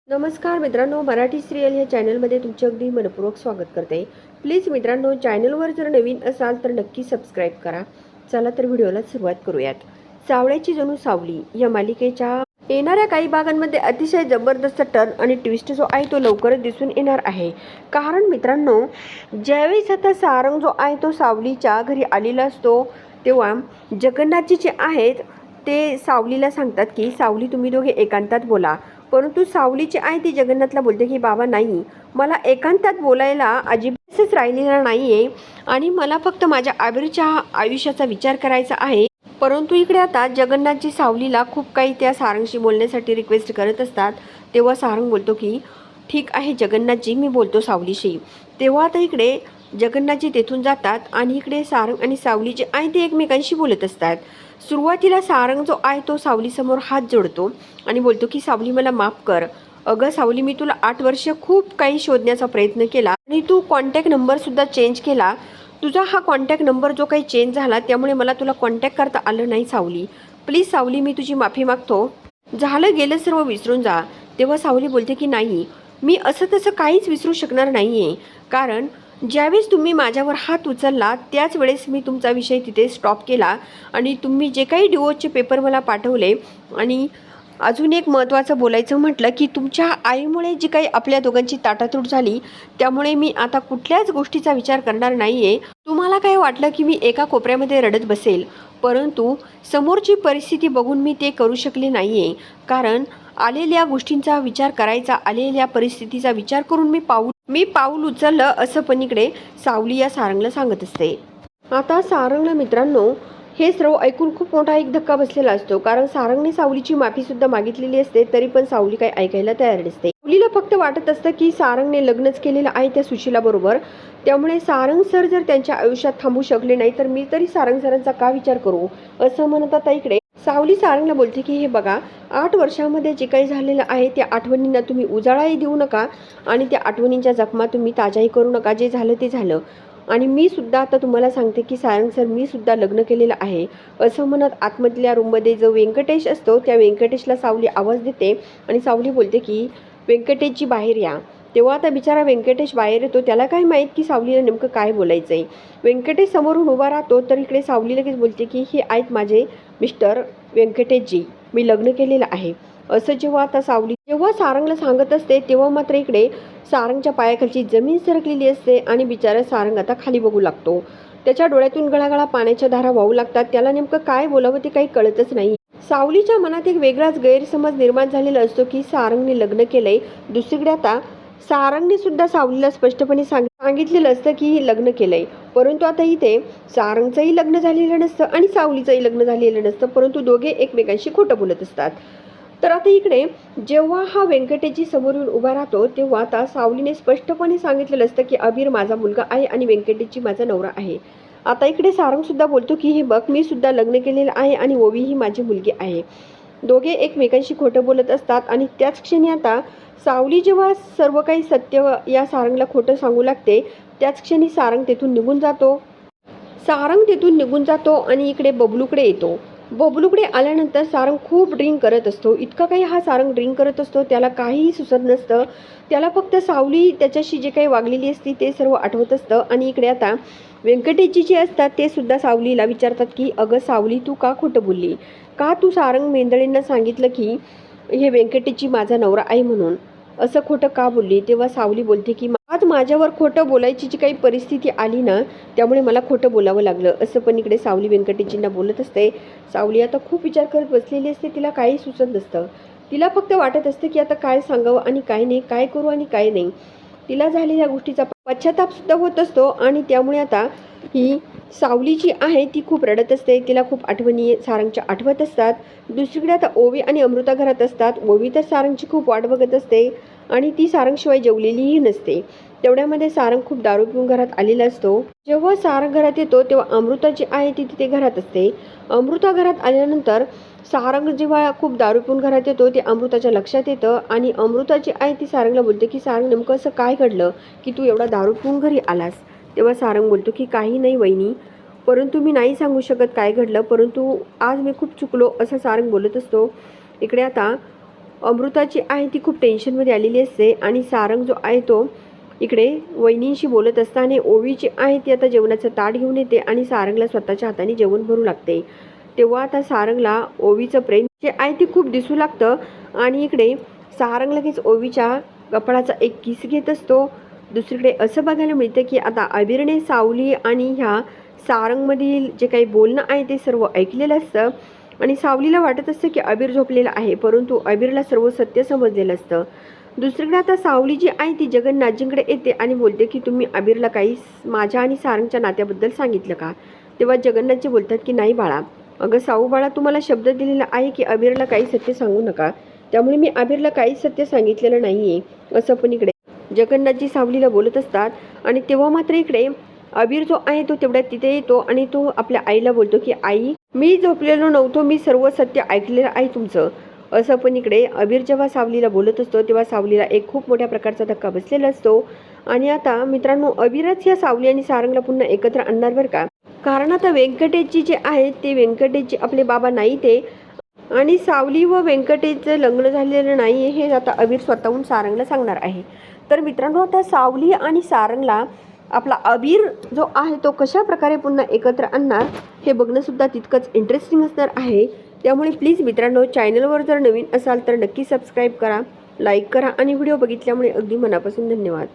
नमस्कार मित्रांनो, मराठी सिरियल ह्या चॅनलमध्ये तुमचे अगदी मनपूर्वक स्वागत करते. प्लीज मित्रांनो, चॅनलवर जर नवीन असाल तर नक्की सबस्क्राईब करा. चला तर व्हिडिओला सुरुवात करूयात. सावळ्याची जणू सावली या मालिकेच्या येणाऱ्या काही भागांमध्ये अतिशय जबरदस्त टर्न आणि ट्विस्ट जो आहे तो लवकरच दिसून येणार आहे. कारण मित्रांनो, ज्यावेळेस आता सारंग जो आहे तो सावलीच्या घरी आलेला असतो तेव्हा जगन्नाथजी जे आहेत ते सावलीला सांगतात की सावली तुम्ही दोघे एकांतात बोला. परंतु सावलीची आई ती जगन्नाथला बोलते की बाबा नाही, मला एकांतात बोलायला अजिबातच राहिलेला नाही आहे आणि मला फक्त माझ्या आबिरच्या आयुष्याचा विचार करायचा आहे. परंतु इकडे आता जगन्नाथजी सावलीला खूप काही त्या सारंगशी बोलण्यासाठी रिक्वेस्ट करत असतात. तेव्हा सारंग बोलतो की ठीक आहे जगन्नाथजी, मी बोलतो सावलीशी. तेव्हा आता इकडे जगन्नाथजी तेथून जातात आणि इकडे सारंग आणि सावलीची आई ते एकमेकांशी बोलत असतात. सुरुवातीला सारंग जो आहे तो सावलीसमोर हात जोडतो आणि बोलतो की सावली मला माफ कर. अगं सावली, मी तुला 8 वर्ष खूप काही शोधण्याचा प्रयत्न केला आणि तू कॉन्टॅक्ट नंबरसुद्धा चेंज केला. तुझा हा कॉन्टॅक्ट नंबर जो काही चेंज झाला त्यामुळे मला तुला कॉन्टॅक्ट करता आलं नाही सावली. प्लीज सावली, मी तुझी माफी मागतो. झालं गेलं सर्व विसरून जा. तेव्हा सावली बोलते की नाही, मी असं तसं काहीच विसरू शकणार नाही आहे. कारण ज्यावेळेस तुम्ही माझ्यावर हात उचलला त्याच वेळेस मी तुमचा विषय तिथे स्टॉप केला आणि तुम्ही जे काही डिवोर्सचे पेपर मला पाठवले आणि अजून एक महत्त्वाचं बोलायचं म्हटलं की तुमच्या आईमुळे जी काही आपल्या दोघांची ताटातूट झाली त्यामुळे मी आता कुठल्याच गोष्टीचा विचार करणार नाही आहे. तुम्हाला काय वाटलं की मी एका कोपऱ्यामध्ये रडत बसेल, परंतु समोरची परिस्थिती बघून मी ते करू शकले नाही आहे. कारण आलेल्या गोष्टींचा विचार करायचा, आलेल्या परिस्थितीचा विचार करून मी पाऊल उचललं असं पण इकडे सावली या सारंगला सांगत असते. आता सारंगला मित्रांनो हे सर्व ऐकून खूप मोठा एक धक्का बसलेला असतो. कारण सारंगने सावलीची माफीसुद्धा मागितलेली असते तरी पण सावली काही ऐकायला तयार नसते. सावलीला फक्त वाटत असतं की सारंगने लग्नच केलेलं आहे त्या सुशीला बरोबर, त्यामुळे सारंग सर जर त्यांच्या आयुष्यात थांबू शकले नाही तर मी तरी सारंग सरांचा का विचार करू असं म्हणत. आता इकडे सावली सारंगला बोलते की हे बघा, 8 वर्षामध्ये जे काही झालेलं आहे त्या आठवणींना तुम्ही उजाळाही देऊ नका आणि त्या आठवणींच्या जखमा तुम्ही ताज्याही करू नका. जे झालं ते झालं आणि मी सुद्धा आता तुम्हाला सांगते की सारंग सर, मी सुद्धा लग्न केलेलं आहे असं म्हणत आतमधल्या रूममध्ये जो व्यंकटेश असतो त्या व्यंकटेशला सावली आवाज देते आणि सावली बोलते की व्यंकटेशजी बाहेर या. तेव्हा आता बिचारा व्यंकटेश बाहेर येतो. त्याला काय माहीत की सावलीला नेमकं काय बोलायचं आहे. व्यंकटेश समोरून उभा राहतो तर इकडे सावली लगेच बोलते की हे आहेत माझे मिस्टर व्यंकटेशजी, मी लग्न केलेलं आहे असं जेव्हा आता सावली सारंगला सांगत असते तेव्हा मात्र इकडे सारंगच्या पायाखालची जमीन सरकलेली असते आणि बिचारा सारंग आता खाली बघू लागतो. त्याच्या डोळ्यातून गळागळा पाण्याच्या धारा वाहू लागतात. त्याला नेमकं काय बोलावं ते काही कळतच नाही. सावलीच्या मनात एक वेगळाच गैरसमज निर्माण झालेला असतो की सारंगने लग्न केलंय. दुसरीकडे आता सारंगने सुद्धा सावलीला स्पष्टपणे सांगितलेलं असतं की लग्न केलंय, परंतु आता इथे सारंगचंही लग्न झालेलं नसतं आणि सावलीचंही लग्न झालेलं नसतं, परंतु दोघे एकमेकांशी खोटं बोलत असतात. तर आता इकडे जेव्हा हा व्यंकटेशजी समोर येऊन उभा राहतो तेव्हा आता सावलीने स्पष्टपणे सांगितलेलं असतं की अबीर माझा मुलगा आहे आणि व्यंकटेशजी माझा नवरा आहे. आता इकडे सारंग सुद्धा बोलतो की हे बघ, मी सुद्धा लग्न केलेलं आहे आणि ओवी ही माझी मुलगी आहे. दोघे एकमेकांशी खोटं बोलत असतात आणि त्याच क्षणी आता सावली जेव्हा सर्व काही सत्य या सारंगला खोटं सांगू लागते त्याच क्षणी सारंग तेथून निघून जातो आणि इकडे बबलूकडे येतो. बबलूकडे आल्यानंतर सारंग खूप ड्रिंक करत असतो. इतका काही हा सारंग ड्रिंक करत असतो, त्याला काहीही सुचत नसतं. त्याला फक्त सावली त्याच्याशी जे काही वागलेली असते ते सर्व आठवत असतं. आणि इकडे आता व्यंकटेशजी जे असतात ते सुद्धा सावलीला विचारतात की अगं सावली, तू का खोटं बोलली? का तू सारंग मेंदळेंना सांगितलं की हे व्यंकटेशजी माझा नवरा आहे म्हणून? असं खोटं का बोलली? तेव्हा सावली बोलते की आज माझ्यावर खोटं बोलायची जी काही परिस्थिती आली ना त्यामुळे मला खोटं बोलावं लागलं असं पण इकडे सावली व्यंकटेशजींना बोलत असते. सावली आता खूप विचार करत बसलेली असते. तिला काही सुचत नसतं. तिला फक्त वाटत असते की आता काय सांगावं आणि काय नाही, काय करू आणि काय नाही. तिला झालेल्या गोष्टीचा पश्चातापसुद्धा होत असतो आणि त्यामुळे आता ही सावली जी आहे ती खूप रडत असते. तिला खूप आठवणी सारंगच्या आठवत असतात. दुसरीकडे आता ओवी आणि अमृता घरात असतात. ओवी तर सारंगची खूप वाट बघत असते आणि ती सारंगशिवाय जेवलेलीही नसते. तेवढ्यामध्ये सारंग खूप दारू पिऊन घरात आलेला असतो. जेव्हा सारंग घरात येतो तेव्हा अमृता जी आहे ती तिथे घरात असते. अमृता घरात आल्यानंतर सारंग जेव्हा खूप दारू पिऊन घरात येतो ते अमृताच्या लक्षात येतं आणि अमृता जी आहे ती सारंगला बोलते की सारंग, नेमकं असं काय घडलं की तू एवढा दारू पिऊन घरी आलास? तेव्हा सारंग बोलतो की काही नाही वहिनी, परंतु मी नाही सांगू शकत काय घडलं, परंतु आज मी खूप चुकलो असं सारंग बोलत असतो. इकडे आता अमृता जी आहे ती खूप टेन्शनमध्ये आलेली असते आणि सारंग जो आहे तो इकडे वहिनींशी बोलत असताना ओवी जी आहे ती आता जेवणाचं ताट घेऊन येते आणि सारंगला स्वतःच्या हाताने जेवण भरू लागते. तेव्हा आता सारंगला ओवीचं प्रेम जे आहे ते खूप दिसू लागतं आणि इकडे सारंग लगेच ओवीच्या कपाळाचा एक किस घेत असतो. दुसरीकडे असं बघायला मिळतं की आता अबीरने सावली आणि ह्या सारंगमधील जे काही बोलणं आहे ते सर्व ऐकलेलं असतं आणि सावलीला वाटत असतं की अबीर झोपलेला आहे, परंतु अबीरला सर्व सत्य समजलेलं असतं. दुसरीकडे आता सावली जी आहे ती जगन्नाथजींकडे येते आणि बोलते की तुम्ही अबीरला काही माझ्या आणि सारंगच्या नात्याबद्दल सांगितलं का? तेव्हा जगन्नाथजी बोलतात की नाही बाळा, अगं साऊ बाळा, तुम्हाला शब्द दिलेला आहे की अबीरला काही सत्य सांगू नका, त्यामुळे मी अबीरला काही सत्य सांगितलेलं नाही आहे, असं पण इकडे जगन्नाथजी सावलीला बोलत असतात. आणि तेव्हा मात्र इकडे अबीर जो आहे तो तेवढ्यात तिथे येतो आणि तो आपल्या आईला बोलतो की आई, मी झोपलेलो नव्हतो, मी सर्व सत्य ऐकलेलं आहे तुमचं, असं पण इकडे अबीर जेव्हा सावलीला बोलत असतो तेव्हा सावलीला एक खूप मोठ्या प्रकारचा धक्का बसलेला असतो. आणि आता मित्रांनो, अबीरच या सावली आणि सारंगला पुन्हा एकत्र आणणार बरं का, कारण आता व्यंकटेशजी जे आहेत ते व्यंकटेशजी आपले बाबा नाही ते, आणि सावली व व्यंकटेशचं लग्न झालेलं नाही हे आता अबीर स्वतःहून सारंगला सांगणार आहे. तर मित्रांनो, आता सावली आणि सारंगला आपला अबीर जो आहे तो कशा प्रकारे पुन्हा एकत्र आणणार हे बघणंसुद्धा तितकंच इंटरेस्टिंग असणार आहे. त्यामुळे प्लीज मित्रांनो, चॅनलवर जर नवीन असाल तर नक्की सबस्क्राईब करा, लाईक करा आणि व्हिडिओ बघितल्यामुळे अगदी मनापासून धन्यवाद.